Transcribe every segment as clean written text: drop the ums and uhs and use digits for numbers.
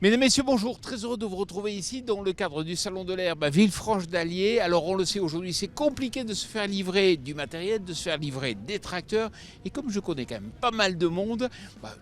Mesdames, Messieurs, bonjour. Très heureux de vous retrouver ici dans le cadre du Salon de l'Herbe à Villefranche d'Allier. Alors on le sait aujourd'hui, c'est compliqué de se faire livrer du matériel, de se faire livrer des tracteurs. Et comme je connais quand même pas mal de monde,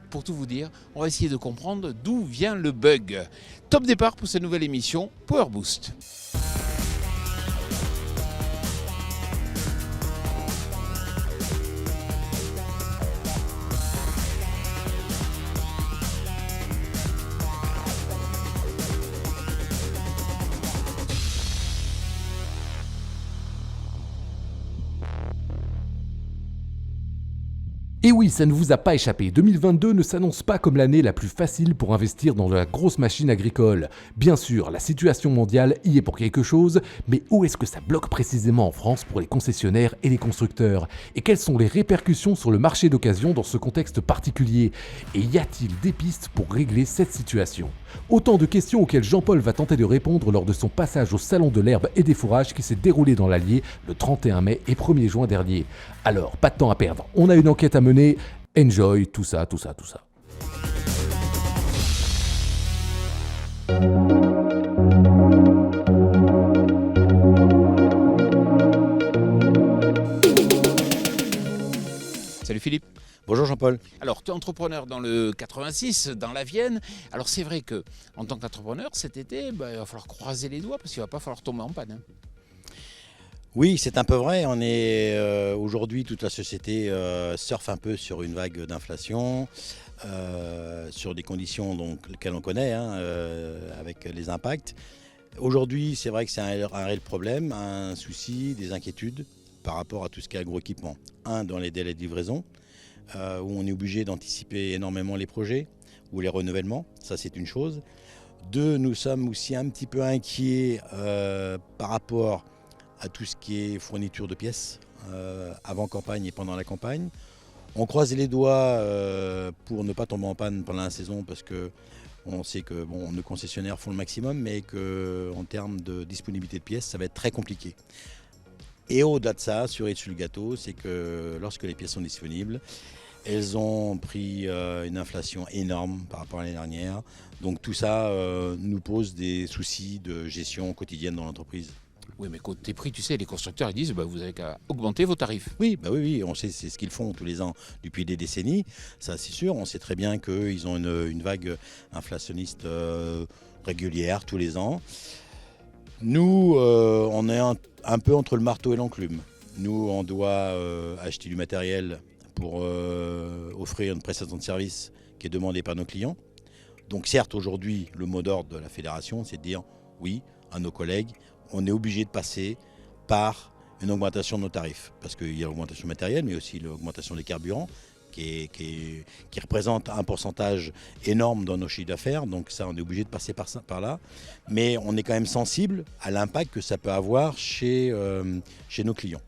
pour tout vous dire, on va essayer de comprendre d'où vient le bug. Top départ pour cette nouvelle émission Power Boost. Et oui, ça ne vous a pas échappé, 2022 ne s'annonce pas comme l'année la plus facile pour investir dans de la grosse machine agricole. Bien sûr, la situation mondiale y est pour quelque chose, mais où est-ce que ça bloque précisément en France pour les concessionnaires et les constructeurs? Et quelles sont les répercussions sur le marché d'occasion dans ce contexte particulier? Et y a-t-il des pistes pour régler cette situation? Autant de questions auxquelles Jean-Paul va tenter de répondre lors de son passage au Salon de l'Herbe et des Fourrages qui s'est déroulé dans l'Allier le 31 mai et 1er juin dernier. Alors, pas de temps à perdre, on a une enquête à mener. Enjoy, tout ça. Salut Philippe. Bonjour Jean-Paul. Alors, tu es entrepreneur dans le 86, dans la Vienne. Alors, c'est vrai que en tant qu'entrepreneur, cet été, il va falloir croiser les doigts parce qu'il ne va pas falloir tomber en panne. Oui, c'est un peu vrai. On est aujourd'hui, toute la société surfe un peu sur une vague d'inflation, sur des conditions lesquelles on connaît, avec les impacts. Aujourd'hui, c'est vrai que c'est un réel problème, un souci, des inquiétudes par rapport à tout ce qui est agroéquipement. Dans les délais de livraison, où on est obligé d'anticiper énormément les projets ou les renouvellements, ça c'est une chose. 2, nous sommes aussi un petit peu inquiets par rapport à tout ce qui est fourniture de pièces avant campagne et pendant la campagne. On croise les doigts pour ne pas tomber en panne pendant la saison parce que on sait que nos concessionnaires font le maximum, mais qu'en termes de disponibilité de pièces, ça va être très compliqué. Et au-delà de ça, cerise sur le gâteau, c'est que lorsque les pièces sont disponibles, elles ont pris une inflation énorme par rapport à l'année dernière. Donc tout ça nous pose des soucis de gestion quotidienne dans l'entreprise. Oui, mais côté prix, tu sais, les constructeurs ils disent vous avez qu'à augmenter vos tarifs. Oui, on sait c'est ce qu'ils font tous les ans depuis des décennies. Ça, c'est sûr. On sait très bien qu'ils ont une vague inflationniste régulière tous les ans. Nous, on est un peu entre le marteau et l'enclume. Nous, on doit acheter du matériel pour offrir une prestation de service qui est demandée par nos clients. Donc certes, aujourd'hui, le mot d'ordre de la fédération, c'est de dire oui à nos collègues, on est obligé de passer par une augmentation de nos tarifs. Parce qu'il y a l'augmentation matérielle, mais aussi l'augmentation des carburants, qui représente un pourcentage énorme dans nos chiffres d'affaires. Donc ça, on est obligé de passer par là. Mais on est quand même sensible à l'impact que ça peut avoir chez nos clients.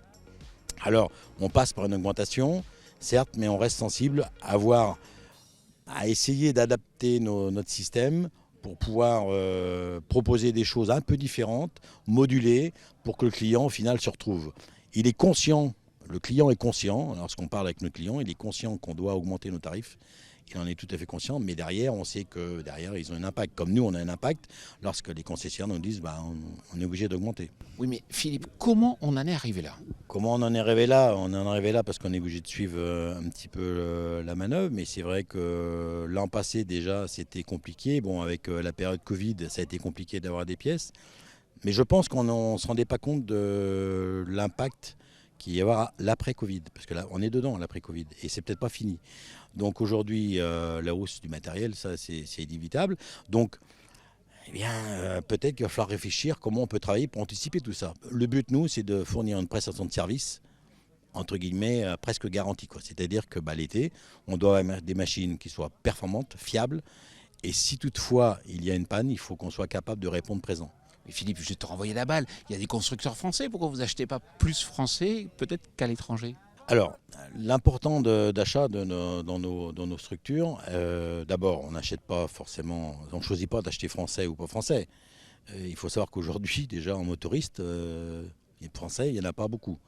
Alors, on passe par une augmentation, certes, mais on reste sensible à essayer d'adapter notre système pour pouvoir proposer des choses un peu différentes, modulées, pour que le client, au final, se retrouve. Il est conscient, le client est conscient, lorsqu'on parle avec nos clients, il est conscient qu'on doit augmenter nos tarifs. Il en est tout à fait conscient, mais derrière, on sait que derrière, ils ont un impact. Comme nous, on a un impact lorsque les concessionnaires nous disent on est obligé d'augmenter. Oui, mais Philippe, comment on en est arrivé là? Comment on en est arrivé là? On en est arrivé là parce qu'on est obligé de suivre un petit peu la manœuvre, mais c'est vrai que l'an passé déjà, c'était compliqué. Avec la période Covid, ça a été compliqué d'avoir des pièces. Mais je pense qu'on ne se rendait pas compte de l'impact qu'il y aura l'après-Covid, parce que là, on est dedans, l'après-Covid, et c'est peut-être pas fini. Donc aujourd'hui, la hausse du matériel, ça, c'est inévitable. Donc, peut-être qu'il va falloir réfléchir comment on peut travailler pour anticiper tout ça. Le but, nous, c'est de fournir une prestation de service, entre guillemets, presque garantie. C'est-à-dire que l'été, on doit avoir des machines qui soient performantes, fiables, et si toutefois il y a une panne, il faut qu'on soit capable de répondre présent. Mais Philippe, je vais te renvoyer la balle. Il y a des constructeurs français. Pourquoi vous achetez pas plus français, peut-être qu'à l'étranger? Alors, l'important d'achat dans nos structures, d'abord, on n'achète pas forcément, on ne choisit pas d'acheter français ou pas français. Il faut savoir qu'aujourd'hui, déjà en motoriste, français, il n'y en a pas beaucoup,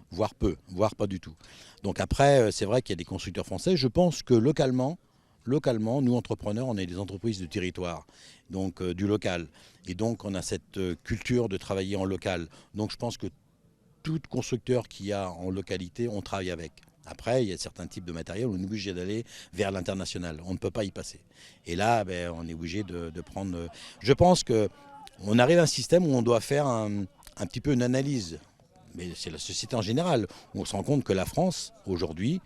voire peu, voire pas du tout. Donc après, c'est vrai qu'il y a des constructeurs français. Je pense que localement, localement, nous entrepreneurs, on est des entreprises de territoire, donc du local. Et donc on a cette culture de travailler en local. Donc je pense que tout constructeur qu'il y a en localité, on travaille avec. Après, il y a certains types de matériel où on est obligé d'aller vers l'international. On ne peut pas y passer. Et là, on est obligé de prendre... Je pense qu'on arrive à un système où on doit faire un petit peu une analyse. Mais c'est la société en général. On se rend compte que la France, aujourd'hui,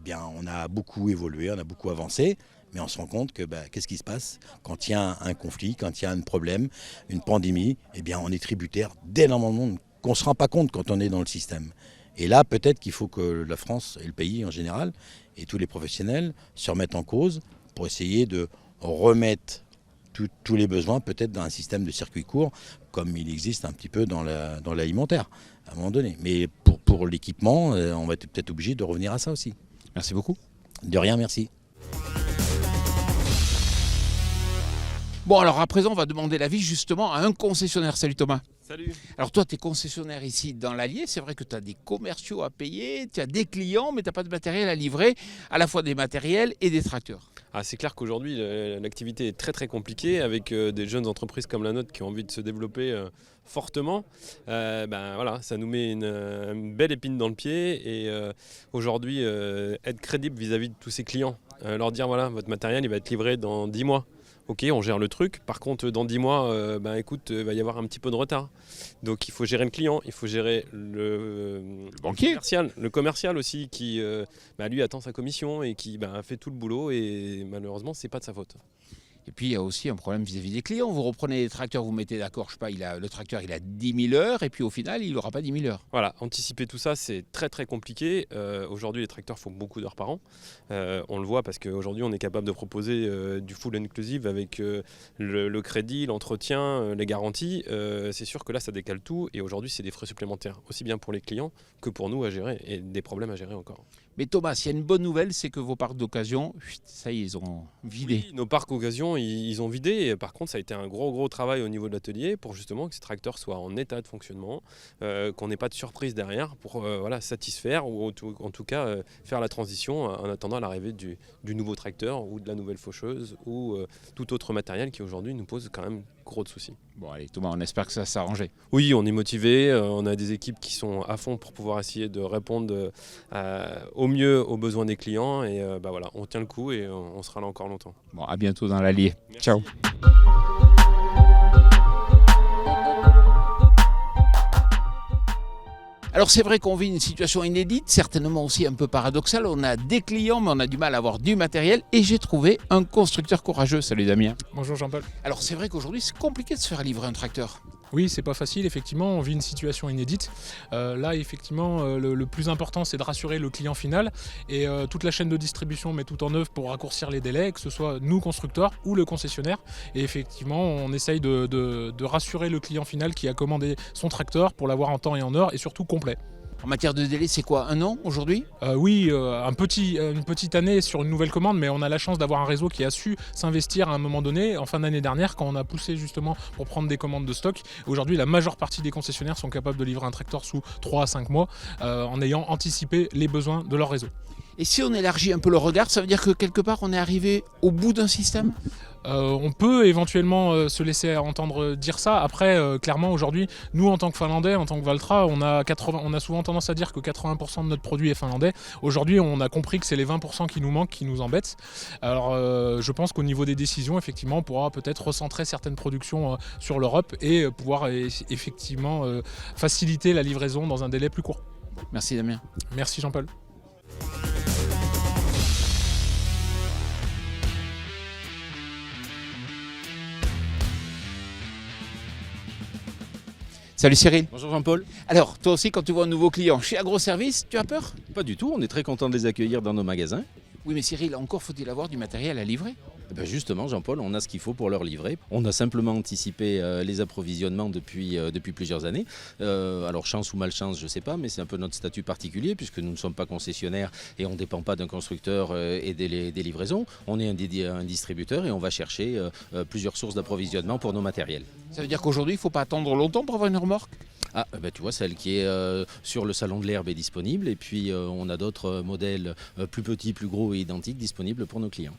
on a beaucoup évolué, on a beaucoup avancé. Mais on se rend compte que qu'est-ce qui se passe quand il y a un conflit, quand il y a un problème, une pandémie, on est tributaire d'énormément de monde qu'on ne se rend pas compte quand on est dans le système. Et là, peut-être qu'il faut que la France et le pays en général, et tous les professionnels, se remettent en cause pour essayer de remettre tous les besoins peut-être dans un système de circuit court, comme il existe un petit peu dans l'alimentaire, à un moment donné. Mais pour l'équipement, on va être peut-être obligé de revenir à ça aussi. Merci beaucoup. De rien, merci. Bon, alors à présent, on va demander l'avis justement à un concessionnaire. Salut Thomas. Salut. Alors toi, tu es concessionnaire ici dans l'Allier. C'est vrai que tu as des commerciaux à payer, tu as des clients, mais tu n'as pas de matériel à livrer, à la fois des matériels et des tracteurs. C'est clair qu'aujourd'hui, l'activité est très très compliquée avec des jeunes entreprises comme la nôtre qui ont envie de se développer fortement. Voilà, ça nous met une belle épine dans le pied et aujourd'hui, être crédible vis-à-vis de tous ces clients, leur dire voilà, votre matériel il va être livré dans 10 mois. Ok, on gère le truc. Par contre, dans 10 mois, écoute, va y avoir un petit peu de retard. Donc, il faut gérer le client, il faut gérer le banquier, le commercial aussi, qui lui attend sa commission et qui fait tout le boulot. Et malheureusement, c'est pas de sa faute. Et puis, il y a aussi un problème vis-à-vis des clients. Vous reprenez les tracteurs, vous mettez d'accord, je sais pas, le tracteur, il a 10 000 heures, et puis au final, il n'aura pas 10 000 heures. Voilà, anticiper tout ça, c'est très très compliqué. Aujourd'hui, les tracteurs font beaucoup d'heures par an. On le voit parce qu'aujourd'hui, on est capable de proposer du full inclusive avec le crédit, l'entretien, les garanties. C'est sûr que là, ça décale tout. Et aujourd'hui, c'est des frais supplémentaires, aussi bien pour les clients que pour nous à gérer, et des problèmes à gérer encore. Mais Thomas, il y a une bonne nouvelle, c'est que vos parcs d'occasion, ça y est, ils ont vidé. Oui, nos parcs occasion, ils ont vidé. Et par contre, ça a été un gros travail au niveau de l'atelier pour justement que ces tracteurs soient en état de fonctionnement, qu'on n'ait pas de surprise derrière pour satisfaire ou en tout cas faire la transition en attendant l'arrivée du nouveau tracteur ou de la nouvelle faucheuse ou tout autre matériel qui aujourd'hui nous pose quand même gros de soucis. Bon allez Thomas, on espère que ça s'arrange. Oui, on est motivé, on a des équipes qui sont à fond pour pouvoir essayer de répondre au mieux aux besoins des clients et voilà, on tient le coup et on sera là encore longtemps. Bon, à bientôt dans l'Allier. Ciao. Alors c'est vrai qu'on vit une situation inédite, certainement aussi un peu paradoxale. On a des clients, mais on a du mal à avoir du matériel. Et j'ai trouvé un constructeur courageux. Salut Damien. Bonjour Jean-Paul. Alors c'est vrai qu'aujourd'hui c'est compliqué de se faire livrer un tracteur. Oui, c'est pas facile, effectivement, on vit une situation inédite. Là, effectivement, le plus important, c'est de rassurer le client final et toute la chaîne de distribution met tout en œuvre pour raccourcir les délais, que ce soit nous, constructeurs, ou le concessionnaire. Et effectivement, on essaye de rassurer le client final qui a commandé son tracteur pour l'avoir en temps et en heure et surtout complet. En matière de délai, c'est quoi, 1 an aujourd'hui ? Oui, une petite année sur une nouvelle commande, mais on a la chance d'avoir un réseau qui a su s'investir à un moment donné, en fin d'année dernière, quand on a poussé justement pour prendre des commandes de stock. Aujourd'hui, la majeure partie des concessionnaires sont capables de livrer un tracteur sous 3 à 5 mois, en ayant anticipé les besoins de leur réseau. Et si on élargit un peu le regard, ça veut dire que quelque part, on est arrivé au bout d'un système ? On peut éventuellement se laisser entendre dire ça. Après, clairement, aujourd'hui, nous, en tant que Finlandais, en tant que Valtra, on a souvent tendance à dire que 80% de notre produit est finlandais. Aujourd'hui, on a compris que c'est les 20% qui nous manquent, qui nous embêtent. Alors, je pense qu'au niveau des décisions, effectivement, on pourra peut-être recentrer certaines productions sur l'Europe et pouvoir effectivement faciliter la livraison dans un délai plus court. Merci Damien. Merci Jean-Paul. Salut Cyril. Bonjour Jean-Paul. Alors, toi aussi, quand tu vois un nouveau client chez Agroservice, tu as peur ? Pas du tout, on est très content de les accueillir dans nos magasins. Oui, mais Cyril, encore faut-il avoir du matériel à livrer ? Justement, Jean-Paul, on a ce qu'il faut pour leur livrer. On a simplement anticipé les approvisionnements depuis plusieurs années. Alors, chance ou malchance, je ne sais pas, mais c'est un peu notre statut particulier puisque nous ne sommes pas concessionnaires et on ne dépend pas d'un constructeur et des livraisons. On est un distributeur et on va chercher plusieurs sources d'approvisionnement pour nos matériels. Ça veut dire qu'aujourd'hui, il ne faut pas attendre longtemps pour avoir une remorque ? Tu vois, celle qui est sur le salon de l'herbe est disponible et puis on a d'autres modèles plus petits, plus gros et identiques disponibles pour nos clients.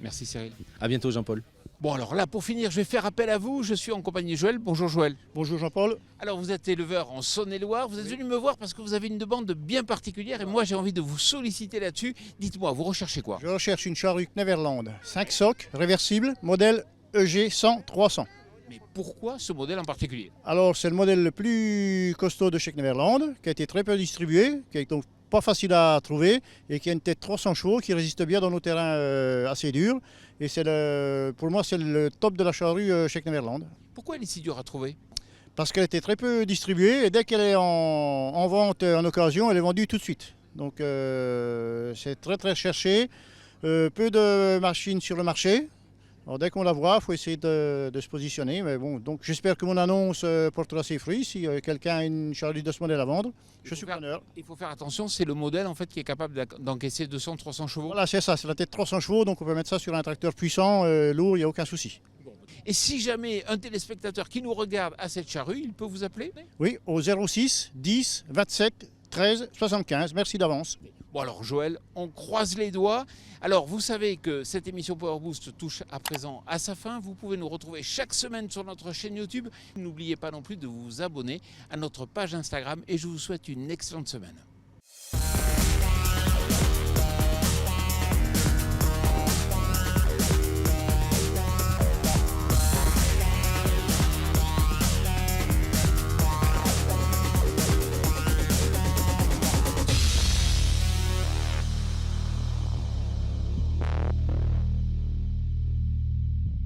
Merci Cyril. À bientôt Jean-Paul. Bon alors là, pour finir, je vais faire appel à vous. Je suis en compagnie de Joël. Bonjour Joël. Bonjour Jean-Paul. Alors vous êtes éleveur en Saône-et-Loire. Vous êtes venu me voir parce que vous avez une demande bien particulière et moi j'ai envie de vous solliciter là-dessus. Dites-moi, vous recherchez quoi? Je recherche une charrue Kneverland, 5 socs, réversible, modèle EG 100-300. Mais pourquoi ce modèle en particulier? Alors c'est le modèle le plus costaud de chez Kneverland, qui a été très peu distribué, qui est donc pas facile à trouver et qui a une tête 300 chevaux qui résiste bien dans nos terrains assez durs. Et pour moi c'est le top de la charrue chez Kneverland. Pourquoi elle est si dure à trouver? Parce qu'elle était très peu distribuée et dès qu'elle est en vente en occasion, elle est vendue tout de suite. Donc c'est très très cherché, peu de machines sur le marché. Alors, dès qu'on la voit, il faut essayer de se positionner. Mais bon, donc j'espère que mon annonce portera ses fruits. Si quelqu'un a une charrue de ce modèle à vendre, je suis preneur. Il faut faire attention, c'est le modèle en fait qui est capable d'encaisser 200-300 chevaux. Voilà, c'est ça, c'est la tête 300 chevaux, donc on peut mettre ça sur un tracteur puissant, lourd, il n'y a aucun souci. Et si jamais un téléspectateur qui nous regarde a cette charrue, il peut vous appeler? Oui, au 06 10 27 13 75. Merci d'avance. Bon alors Joël, on croise les doigts. Alors vous savez que cette émission Power Boost touche à présent à sa fin. Vous pouvez nous retrouver chaque semaine sur notre chaîne YouTube. N'oubliez pas non plus de vous abonner à notre page Instagram et je vous souhaite une excellente semaine.